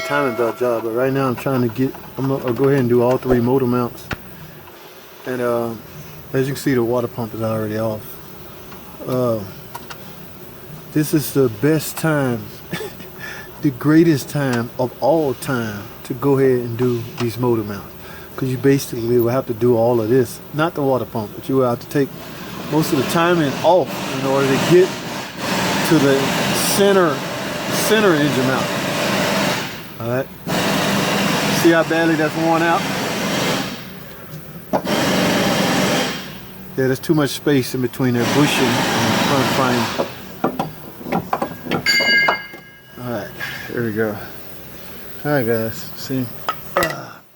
timing belt job, but right now I'm trying to I'm gonna go ahead and do all 3 motor mounts. And as you can see, the water pump is already off. This is the best time, the greatest time of all time to go ahead and do these motor mounts. Because you basically will have to do all of this, not the water pump, but you will have to take most of the timing off in order to get to the center engine mount. Alright. See how badly that's worn out? Yeah, there's too much space in between their bushing and front frame. Alright, here we go. Alright guys, see?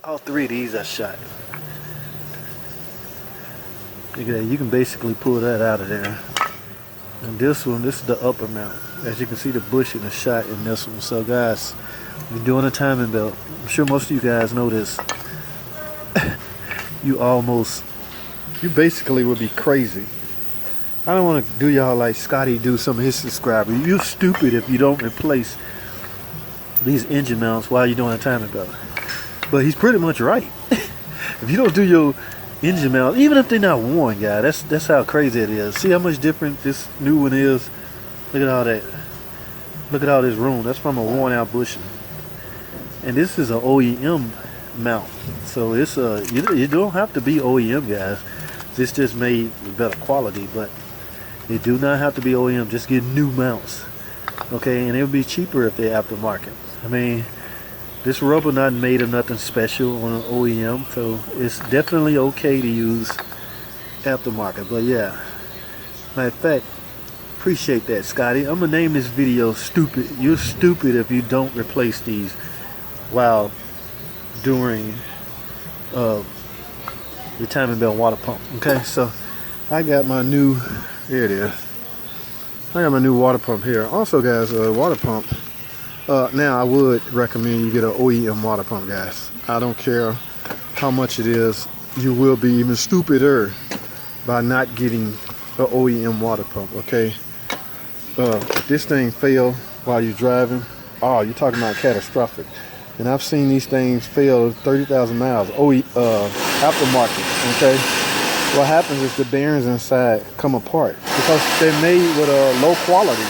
All 3 of these I shot. Look at that, you can basically pull that out of there. And this one, this is the upper mount. As you can see, the bushing is shot in this one. So guys, if you're doing a timing belt, I'm sure most of you guys know this. You basically would be crazy. I don't want to do y'all like Scotty do some of his subscribers. You're stupid if you don't replace these engine mounts while you're doing a timing belt. But he's pretty much right. If you don't do your engine mount, even if they're not worn, guys, that's how crazy it is. See how much different this new one is? Look at all that. Look at all this room. That's from a worn out bushing. And this is an OEM mount. So it's you don't have to be OEM, guys. This just made with better quality, but you do not have to be OEM. Just get new mounts. Okay, and it'll be cheaper if they're aftermarket. I mean, this rubber not made of nothing special on an OEM, so it's definitely okay to use aftermarket. But yeah, matter of fact, appreciate that, Scotty. I'm gonna name this video "Stupid." You're stupid if you don't replace these while during the timing belt water pump. Okay, so I got my new, here it is. I got my new water pump here. Also, guys, water pump. Now I would recommend you get an OEM water pump, guys. I don't care how much it is. You will be even stupider by not getting an OEM water pump. Okay. If this thing fail while you're driving, oh, you're talking about catastrophic. And I've seen these things fail 30,000 miles. Aftermarket. Okay. What happens is the bearings inside come apart because they're made with a low quality.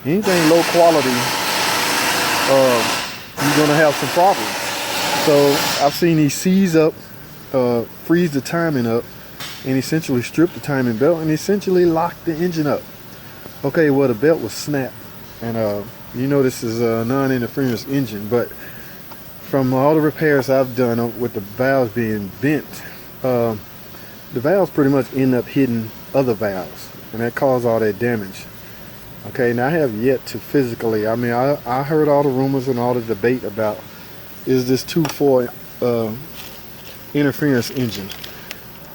Anything low quality, you're gonna have some problems. So I've seen these seize up, freeze the timing up, and essentially strip the timing belt and essentially lock the engine up. Okay, well the belt was snapped, and you know this is a non-interference engine, but from all the repairs I've done with the valves being bent, the valves pretty much end up hitting other valves, and that caused all that damage. Okay, now I have yet to physically, I mean, I heard all the rumors and all the debate about, is this 2.4 interference engine?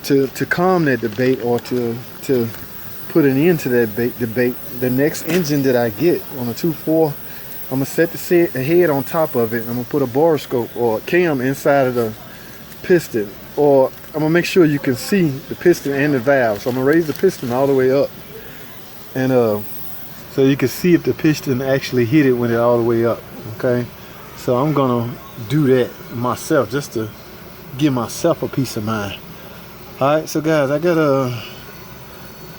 To calm that debate, or to put an end to that debate, the next engine that I get on a 2.4, I'm going to set the head on top of it, and I'm going to put a borescope or a cam inside of the piston, or I'm going to make sure you can see the piston and the valve. So I'm going to raise the piston all the way up, and so you can see if the piston actually hit it when it's all the way up. Okay, so I'm going to do that myself just to give myself a peace of mind. Alright, so guys, I don't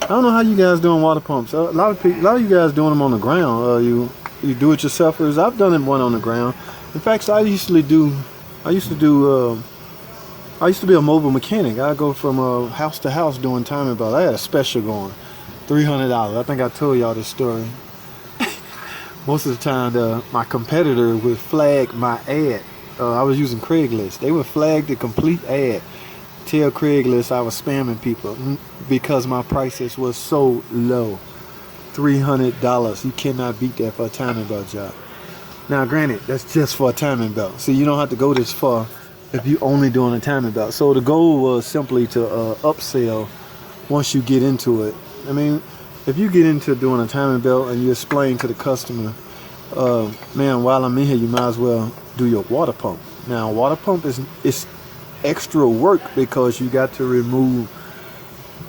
know how you guys doing water pumps. A lot of you guys doing them on the ground. You do it yourselfers. I've done one on the ground. In fact, I used to be a mobile mechanic. I go from house to house doing timing belts. I had a special going, $300. I think I told y'all this story. Most of the time, my competitor would flag my ad. I was using Craigslist. They would flag the complete ad. Tell Craigslist I was spamming people because my prices was so low. $300. You cannot beat that for a timing belt job. Now granted, that's just for a timing belt, so you don't have to go this far if you only doing a timing belt. So the goal was simply to upsell once you get into it. I mean, if you get into doing a timing belt and you explain to the customer, man, while I'm in here, you might as well do your water pump. Now water pump is extra work because you got to remove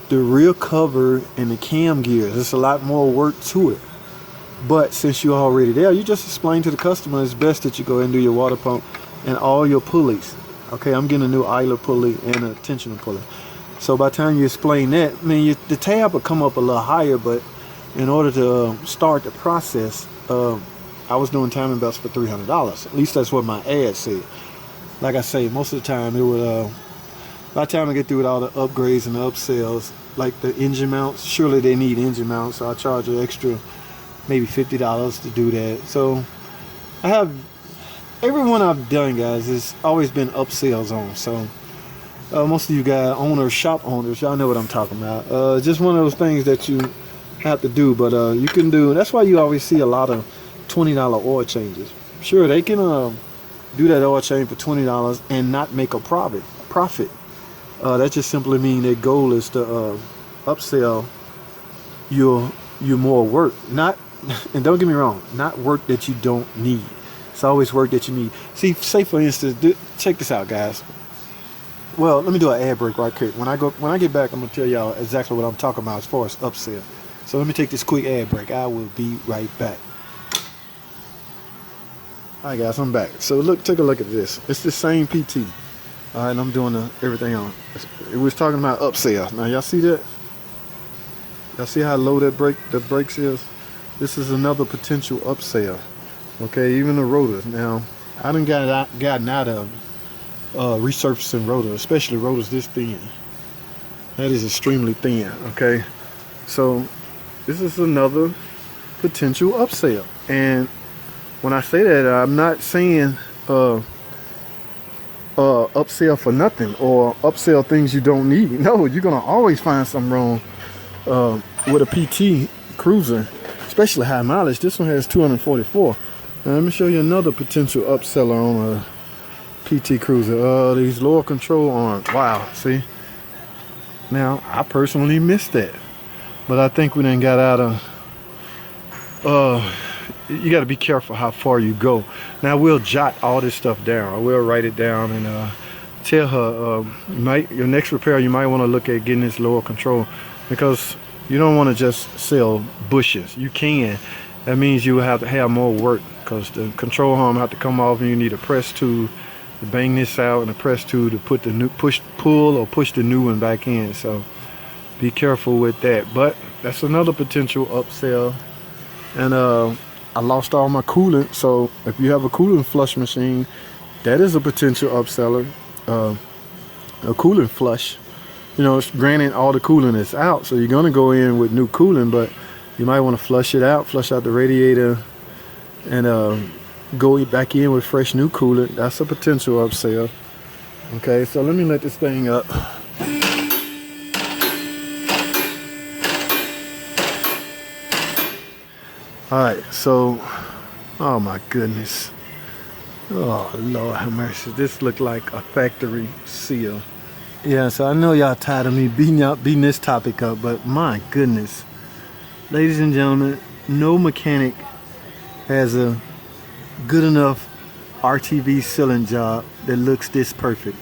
the rear cover and the cam gears. There's a lot more work to it. But since you're already there, you just explain to the customer it's best that you go and do your water pump and all your pulleys. Okay, I'm getting a new idler pulley and a tensioner pulley. So by the time you explain that, I mean, the tab will come up a little higher, but in order to start the process, I was doing timing belts for $300. At least that's what my ad said. Like I say, most of the time it would, by the time I get through with all the upgrades and the upsells, like the engine mounts, surely they need engine mounts, so I charge an extra maybe $50 to do that. So I have, every one I've done, guys, has always been upsells on. So most of you guys, owners, shop owners, y'all know what I'm talking about. Just one of those things that you have to do, but you can do. That's why you always see a lot of $20 oil changes. Sure, they can do that oil change for $20 and not make a profit. That just simply means their goal is to upsell your more work. Not, and don't get me wrong, not work that you don't need. It's always work that you need. See, say for instance, check this out, guys. Well, let me do an ad break right quick. When I get back, I'm gonna tell y'all exactly what I'm talking about as far as upsell. So let me take this quick ad break. I will be right back. Alright guys, I'm back. So look, take a look at this. It's the same PT. Alright, and I'm doing everything on. It was talking about upsell. Now y'all see that? Y'all see how low the brakes is? This is another potential upsell. Okay, even the rotors. Now, I done gotten out of resurfacing rotors, especially rotors this thin. That is extremely thin. Okay, so this is another potential upsell. And when I say that, I'm not saying upsell for nothing or upsell things you don't need. No, you're gonna always find something wrong with a PT Cruiser, especially high mileage. This one has 244. Now, let me show you another potential upseller on a PT Cruiser. These lower control arms. Wow, see? Now, I personally missed that, but I think we done got out of. You got to be careful how far you go. Now, we'll jot all this stuff down. I will write it down and tell her your next repair, you might want to look at getting this lower control, because you don't want to just sell bushes. You can. That means you will have to have more work, because the control arm have to come off, and you need a press tool to bang this out and a press tool to put the new push the new one back in. So be careful with that. But that's another potential upsell. And I lost all my coolant, so if you have a coolant flush machine, that is a potential upseller. A coolant flush, you know, granted all the coolant is out, so you're gonna go in with new coolant, but you might want to flush out the radiator, and go back in with fresh new coolant. That's a potential upsell. Okay, so let me let this thing up. Alright, so, oh my goodness. Oh Lord have mercy. This looked like a factory seal. Yeah, so I know y'all tired of me beating this topic up, but my goodness. Ladies and gentlemen, no mechanic has a good enough RTV sealing job that looks this perfect.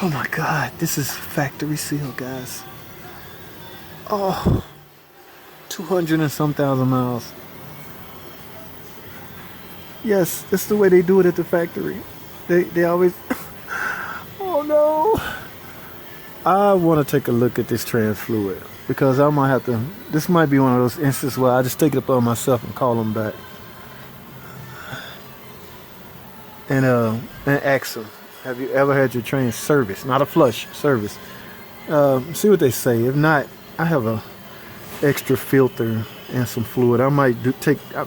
Oh my God, this is factory seal, guys. Oh, 200 and some thousand miles. Yes, that's the way they do it at the factory. They always, oh no. I want to take a look at this trans fluid, because I might have to, this might be one of those instances where I just take it upon myself and call them back. And ask them, have you ever had your train service? Not a flush, service. See what they say. If not, I have a extra filter and some fluid. I might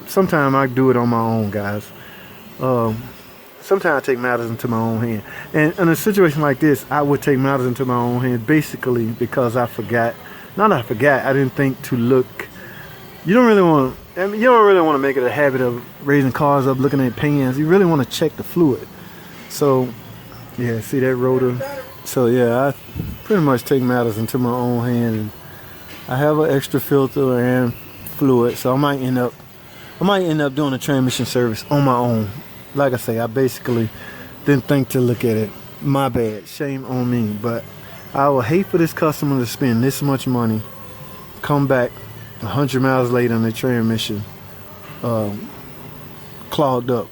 sometimes I do it on my own, guys. Sometimes I take matters into my own hand. And in a situation like this, I would take matters into my own hand basically because I forgot. I didn't think to look. You don't really want to make it a habit of raising cars up, looking at pans. You really want to check the fluid. So, yeah, see that rotor? So, yeah, I pretty much take matters into my own hand. And I have an extra filter and fluid, so I might end up doing a transmission service on my own. Like I say, I basically didn't think to look at it. My bad, shame on me. But I would hate for this customer to spend this much money, come back 100 miles later on the transmission, clogged up,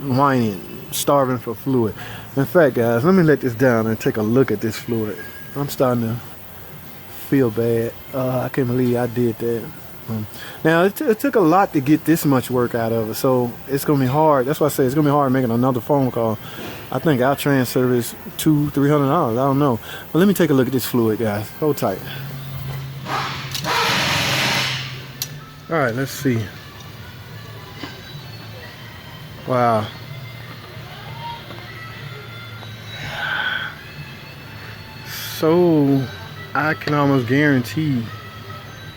whining, starving for fluid. In fact, guys, let me let this down and take a look at this fluid. I'm starting to feel bad. I can't believe I did that. Now it took a lot to get this much work out of it, so it's gonna be hard. That's why I say it's gonna be hard making another phone call. I think our trans service $200-300. I don't know. But let me take a look at this fluid, guys. Hold tight. All right, let's see. Wow. So I can almost guarantee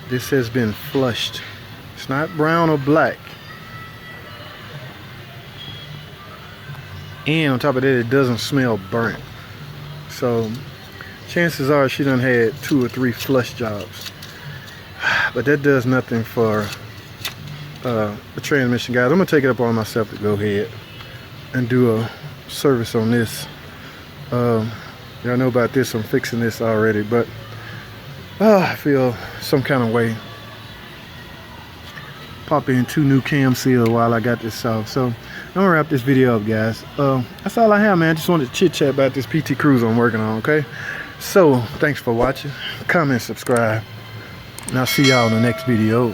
this has been flushed. It's not brown or black. And on top of that, it doesn't smell burnt. So chances are she done had 2 or 3 flush jobs. But that does nothing for the transmission, guys. I'm gonna take it up on myself to go ahead and do a service on this. Y'all know about this. I'm fixing this already, but I feel some kind of way. Pop in 2 new cam seals while I got this off. So I'm gonna wrap this video up, guys. That's all I have, man. I just wanted to chit chat about this PT Cruise I'm working on. Okay, so thanks for watching. Comment, subscribe, and I'll see y'all in the next video.